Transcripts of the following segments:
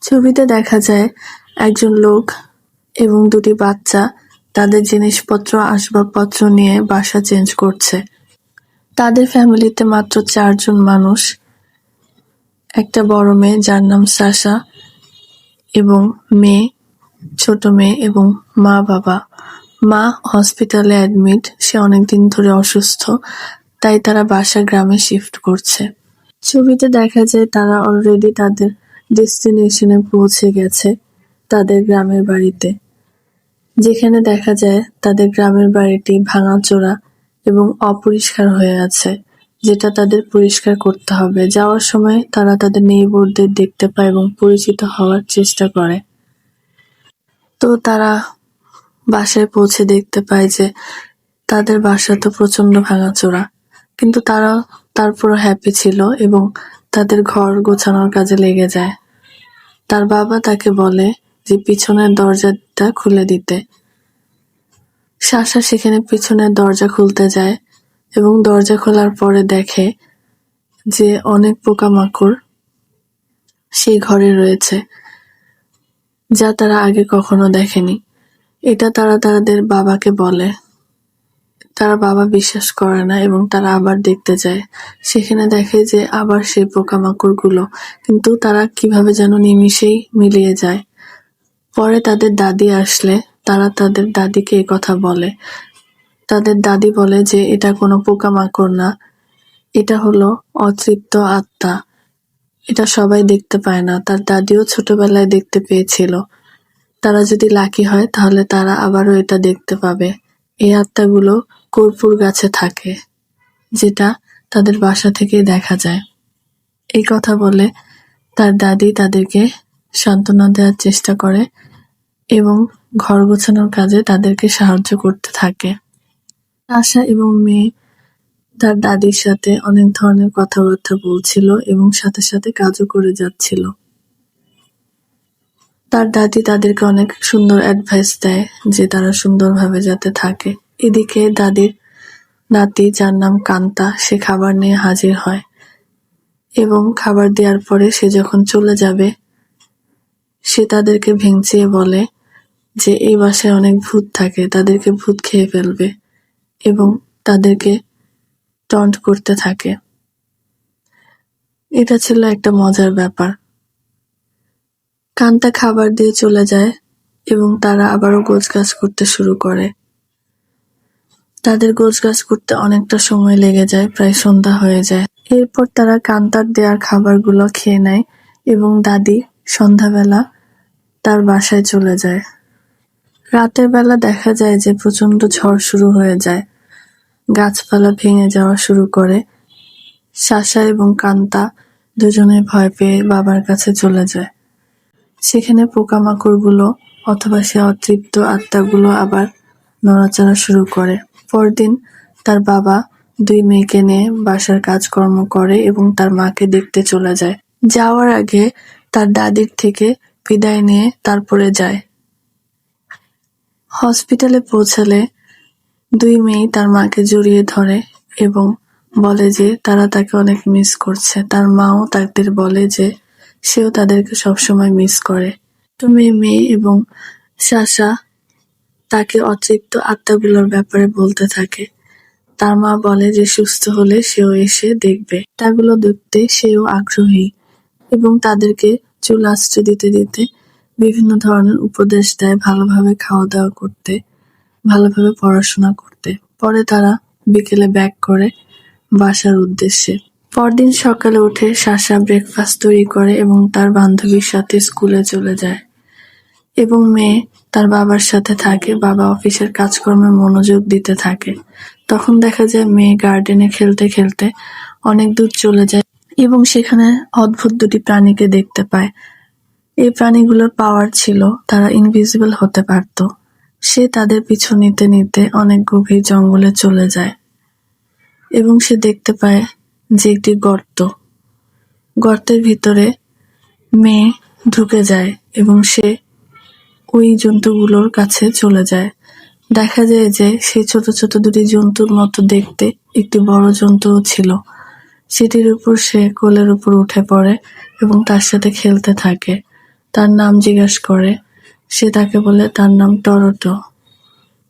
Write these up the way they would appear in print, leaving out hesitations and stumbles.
ছবিতে দেখা যায় একজন লোক এবং দুটি বাচ্চা তাদের জিনিসপত্র আসবাবপত্র নিয়ে বাসা চেঞ্জ করছে। তাদের ফ্যামিলিতে মাত্র 4 জন মানুষ, একটা বড় মেয়ে যার নাম সাশা এবং ছোট মেয়ে এবং মা বাবা। মা হসপিটালে অ্যাডমিট, সে অনেকদিন ধরে অসুস্থ, তাই তারা বাসা গ্রামে শিফট করছে। ছবিতে দেখা যায় তারা অলরেডি তাদের ডেস্টিনেশনে পৌঁছে গেছে, তাদের গ্রামের বাড়িতে, যেখানে দেখা যায় তাদের গ্রামের বাড়িটি ভাঙাচোরা এবং অপরিষ্কার হয়ে আছে, যেটা তাদের পরিষ্কার করতে হবে। যাওয়ার সময় তারা তাদের নেইবরদের দেখতে পায় এবং পরিচিত হওয়ার চেষ্টা করে। তো তারা বাসায় পৌঁছে দেখতে পায় যে তাদের বাসা তো প্রচন্ড ভাঙাচোরা, কিন্তু তারা তারপরও হ্যাপি ছিল এবং তাদের ঘর গোছানোর কাজে লেগে যায়। তার বাবা তাকে বলে যে পিছনের দরজাটা খুলে দিতে। সাশা সেখানে পিছনের দরজা খুলতে যায় এবং দরজা খোলার পরে দেখে যে অনেক পোকামাকড় সেই ঘরে রয়েছে, যা তারা আগে কখনো দেখেনি। এটা তারা তাদের বাবাকে বলে। তার বাবা বিশ্বাস করে না এবং তারা আবার দেখতে যায়। সেখানে দেখে যে আবার সেই পোকামাকড়গুলো, কিন্তু তারা কিভাবে যেন নিমিষেই মিলিয়ে যায়। পরে তাদের দাদি আসলে তারা তাদের দাদিকে এই কথা বলে। তাদের দাদি বলে যে এটা কোনো পোকামাকড় না, এটা হলো অতৃপ্ত আত্মা, এটা সবাই দেখতে পায় না। তার দাদিও ছোটবেলায় দেখতে পেয়েছিল। তারা যদি লাকি হয় তাহলে তারা আবারও এটা দেখতে পাবে। এই আত্মাগুলো কর্পূর গাছে থাকে, যেটা তাদের বাসা থেকেই দেখা যায়। এই কথা বলে তার দাদি তাদেরকে সান্ত্বনা দেওয়ার চেষ্টা করে এবং ঘর গোছানোর কাজে তাদেরকে সাহায্য করতে থাকে। আশা এবং মেয়ে তার দাদির সাথে অনেক ধরনের কথাবার্তা বলছিল এবং সাথে সাথে কাজও করে যাচ্ছিল। তার দাদি তাদেরকে অনেক সুন্দর অ্যাডভাইস দেয় যে তারা সুন্দরভাবে যাতে থাকে। এদিকে দাদির নাতি, যার নাম কান্তা, সে খাবার নিয়ে হাজির হয় এবং খাবার দেওয়ার পরে সে যখন চলে যাবে, সে তাদেরকে ভেঙচিয়ে বলে যে এই বাসায় অনেক ভূত থাকে, তাদেরকে ভূত খেয়ে ফেলবে, এবং তাদেরকে টন্ট করতে থাকে। এটা ছিল একটা মজার ব্যাপার। কান্তা খাবার দিয়ে চলে যায় এবং তারা আবারও গোছগাছ করতে শুরু করে। তাদের গোছগাছ করতে অনেকটা সময় লেগে যায়, প্রায় সন্ধ্যা হয়ে যায়। এরপর তারা কান্তার দেওয়ার খাবারগুলো খেয়ে নেয় এবং দাদি সন্ধ্যাবেলা তার বাসায় চলে যায়। রাতের বেলা দেখা যায় যে প্রচন্ড ঝড় শুরু হয়ে যায়, গাছপালা ভেঙে যাওয়া শুরু করে। সাশা এবং কান্তা দুজনে ভয় পেয়ে বাবার কাছে চলে যায়। সেখানে পোকামাকড়গুলো অথবা সে অতৃপ্ত আত্মাগুলো আবার নড়াচড়া শুরু করে। পরদিন তার বাবা 2 মেয়েকে নিয়ে বাসার কাজকর্ম করে এবং তার মাকে দেখতে চলে যায়। যাওয়ার আগে তার দাদির থেকে বিদায় নিয়ে তারপরে যায়। হসপিটালে পৌঁছালে 2 মেয়ে তার মাকে জড়িয়ে ধরে এবং বলে যে তারা তাকে অনেক মিস করছে। তার মাও তাদের বলে যে সেও তাদেরকে সবসময় মিস করে। তো মেয়ে এবং সাশা তাকে অতৃপ্ত আত্মাগুলোর ব্যাপারে বলতে থাকে। তার মা বলে যে সুস্থ হলে সেও এসে দেখবে। আত্মাগুলো দেখতে সেও আগ্রহী এবং তাদেরকে চুল আঁচড়ে দিতে দিতে বিভিন্ন ধরনের উপদেশ দেয়, ভালোভাবে খাওয়া দাওয়া করতে, ভালোভাবে পড়াশোনা করতে। পরে তারা বিকেলে ব্যাক করে বাসার উদ্দেশ্যে। পরদিন সকালে উঠে সাশা ব্রেকফাস্ট তৈরি করে এবং তার বান্ধবীর সাথে স্কুলে চলে যায় এবং মেয়ে তার বাবার সাথে থাকে। বাবা অফিসের কাজকর্মে মনোযোগ দিতে থাকে। তখন দেখা যায় মেয়ে গার্ডেনে খেলতে খেলতে অনেক দূর চলে যায় এবং সেখানে অদ্ভুত 2টি প্রাণীকে দেখতে পায়। এই প্রাণীগুলোর পাওয়ার ছিল তারা ইনভিজিবল হতে পারত। সে তাদের পিছু নিতে নিতে অনেক গভীর জঙ্গলে চলে যায় এবং সে দেখতে পায় যে একটি গর্তের ভিতরে মেয়ে ঢুকে যায় এবং সে ওই জন্তুগুলোর কাছে চলে যায়। দেখা যায় যে সেই ছোট ছোট 2টি জন্তুর মতো দেখতে একটি বড় জন্তুও ছিল। সেটির উপর সে কোলের উপর উঠে পড়ে এবং তার সাথে খেলতে থাকে। তার নাম জিজ্ঞাসা করে। সে তাকে বলে তার নাম টরোটো।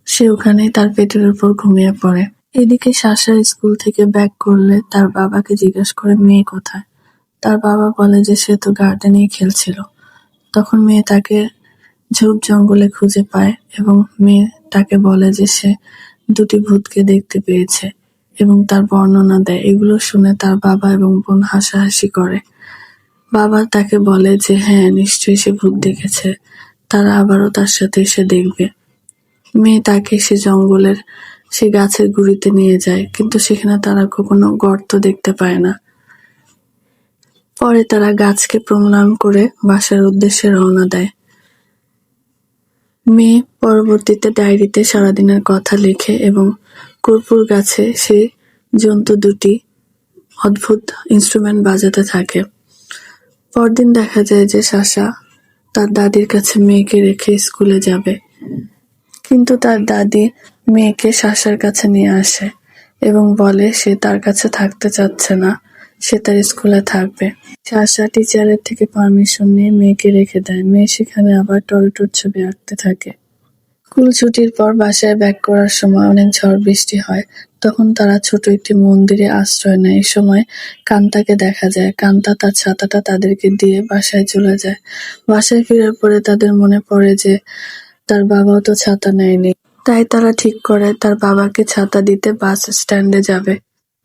সে ওখানেই তার পেটের উপর ঘুমিয়ে পড়ে। এদিকে সাশা স্কুল থেকে ব্যাক করলে তার বাবাকে জিজ্ঞাসা করে মেয়ে কোথায়। তার বাবা বলে যে সে তো গার্ডেনেই খেলছিল। তখন মেয়ে তাকে ঝোপ জঙ্গলে খুঁজে পায় এবং মেয়ে তাকে বলে যে সে দুটি ভূতকে দেখতে পেয়েছে এবং তার বর্ণনা দেয়। এগুলো শুনে তার বাবা এবং বোন হাসাহাসি করে। বাবা তাকে বলে যে হ্যাঁ, নিশ্চয়ই সে ভূত দেখেছে, তারা আবারও তার সাথে এসে দেখবে। মেয়ে তাকে সে গাছের গুড়িতে নিয়ে যায়, কিন্তু সেখানে তারা কোনো গর্ত দেখতে পায় না। পরে তারা গাছকে প্রণাম করে বাসার উদ্দেশ্যে রওনা দেয়। মেয়ে পরবর্তীতে ডায়েরিতে সারাদিনের কথা লেখে এবং কর্পূর গাছে সেই জন্তু দুটি অদ্ভুত ইনস্ট্রুমেন্ট বাজাতে থাকে। পরদিন দেখা যায় যে সাশা তার দাদির কাছে মেয়েকে রেখে স্কুলে যাবে, কিন্তু তার দাদি মেয়েকে সাশার কাছে নিয়ে আসে এবং বলে সে তার কাছে থাকতে চাচ্ছে না, সে তার স্কুলে থাকবে। সাশা টিচারের থেকে পারমিশন নিয়ে মেয়েকে রেখে দেয়। মেয়ে সেখানে আবার টরোটোর ছবি আঁকতে থাকে। স্কুল ছুটির পর বাসায় ব্যাক করার সময় অনেক ঝড় বৃষ্টি হয়। তখন তারা ছোট একটি মন্দিরে আশ্রয় নেয়। এই সময় কান্তাকে দেখা যায়। কান্তা তার ছাতাটা তাদেরকে দিয়ে বাসায় চলে যায়। বাসায় ফেরার পরে তাদের মনে পড়ে যে তার বাবাও তো ছাতা নেয়নি। তাই তারা ঠিক করে তার বাবাকে ছাতা দিতে বাস স্ট্যান্ডে যাবে।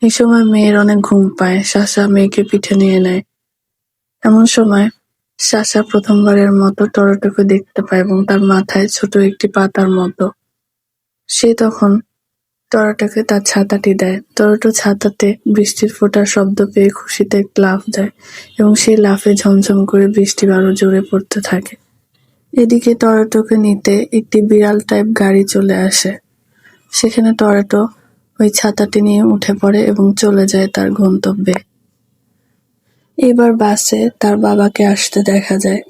এই সময় মেয়ের অনেক ঘুম পায়। সাশা মেয়েকে পিঠে নিয়ে নেয়। এমন সময় সাশা প্রথমবারের মতো টরোটোকে দেখতে পায় এবং তার মাথায় ছোট একটি পাতার মতো। সে তখন টরোটোকে তার ছাতাটি দেয়। টরোটো ছাতাতে বৃষ্টির ফোঁটার শব্দ পেয়ে খুশিতে এক লাফ দেয় এবং সেই লাফে ঝমঝম করে বৃষ্টি আরো জোরে পড়তে থাকে। এদিকে টরোটোকে নিতে একটি বিড়াল টাইপ গাড়ি চলে আসে। সেখানে টরোটো ওই ছাতাটি নিয়ে উঠে পড়ে এবং চলে যায় তার গন্তব্যে। এবার বাসে তার বাবাকে আসতে দেখা যায়।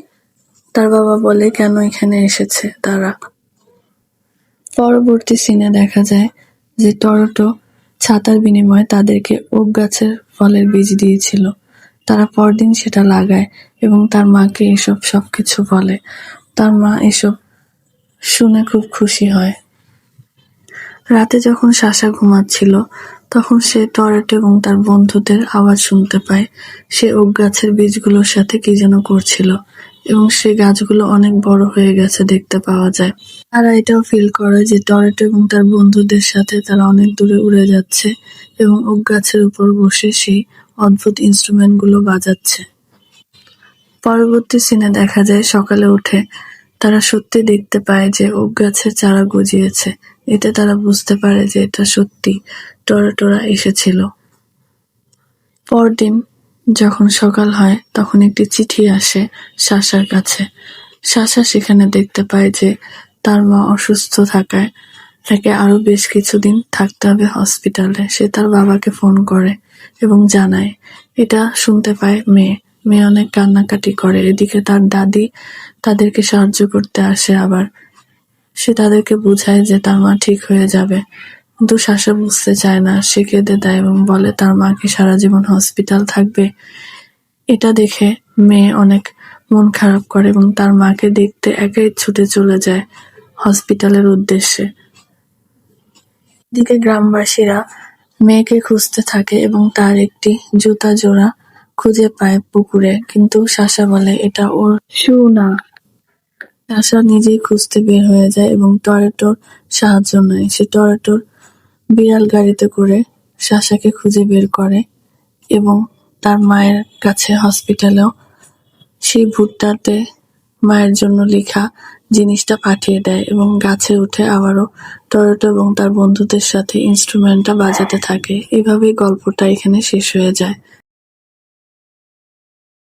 তার বাবা বলে কেন এখানে এসেছে তারা। পরবর্তী সিনে দেখা যায় যে টরোটো ছাতার বিনিময়ে তাদেরকে ওক গাছের ফলের বীজ দিয়েছিল। তারা পরদিন সেটা লাগায় এবং তার মাকে এসব সবকিছু বলে। তার মা এসব শুনে খুব খুশি হয়। রাতে যখন সাশা ঘুমাচ্ছিল তখন সে টরোটো এবং তার বন্ধুদের আওয়াজ শুনতে পায়। সে ওক গাছের বীজগুলোর সাথে কি যেন করছিল এবং সে গাছগুলো অনেক বড় হয়ে গেছে দেখতে পাওয়া যায়। তারা এটাও ফিল করে যে টরোটো এবং তার বন্ধুদের সাথে তারা অনেক দূরে উড়ে যাচ্ছে এবং ওক গাছের উপর বসে সেই অদ্ভুত ইনস্ট্রুমেন্টগুলো বাজাচ্ছে। পরবর্তী সিনে দেখা যায় সকালে উঠে তারা সত্যি দেখতে পায় যে ওক গাছের চারা গজিয়েছে। এতে তারা বুঝতে পারে যে এটা সত্যি টরোটোরা এসেছিল। পরদিন যখন সকাল হয় তখন একটি চিঠি আসে সাশার কাছে। সাশা সেখানে দেখতে পায় যে তার মা অসুস্থ থাকায় তাকে আরো বেশ কিছুদিন থাকতে হবে হসপিটালে। সে তার বাবাকে ফোন করে এবং জানায়। এটা শুনতে পায় মেয়ে। মেয়ে অনেক কান্নাকাটি করে। এদিকে তার দাদি তাদেরকে সাহায্য করতে আসে আবার। সে তাদেরকে বুঝায় যে তার মা ঠিক হয়ে যাবে, কিন্তু সাশা বুঝতে চায় না। সে কেঁদে দেয় এবং বলে তার মা কি সারা জীবন হসপিটাল থাকবে। এটা দেখে মেয়ে অনেক মন খারাপ করে এবং তার মাকে দেখতে একাই ছুটে চলে যায় হসপিটালের উদ্দেশ্যে। এদিকে গ্রামবাসীরা মেয়েকে খুঁজতে থাকে এবং তার একটি জুতা জোড়া খুঁজে পায় পুকুরে, কিন্তু সাশা বলে এটা ওর শু না। সাশা নিজেই খুঁজতে বের হয়ে যায় এবং টরোটোর সাহায্য নেয়। সে টরোটোর বিড়াল গাড়িতে করে সাশাকে খুঁজে বের করে এবং তার মায়ের কাছে হসপিটালেও সেই ভুট্টাতে মায়ের জন্য লেখা জিনিসটা পাঠিয়ে দেয় এবং গাছে উঠে আবারও টরোটো এবং তার বন্ধুদের সাথে ইনস্ট্রুমেন্টটা বাজাতে থাকে। এভাবেই গল্পটা এখানে শেষ হয়ে যায়।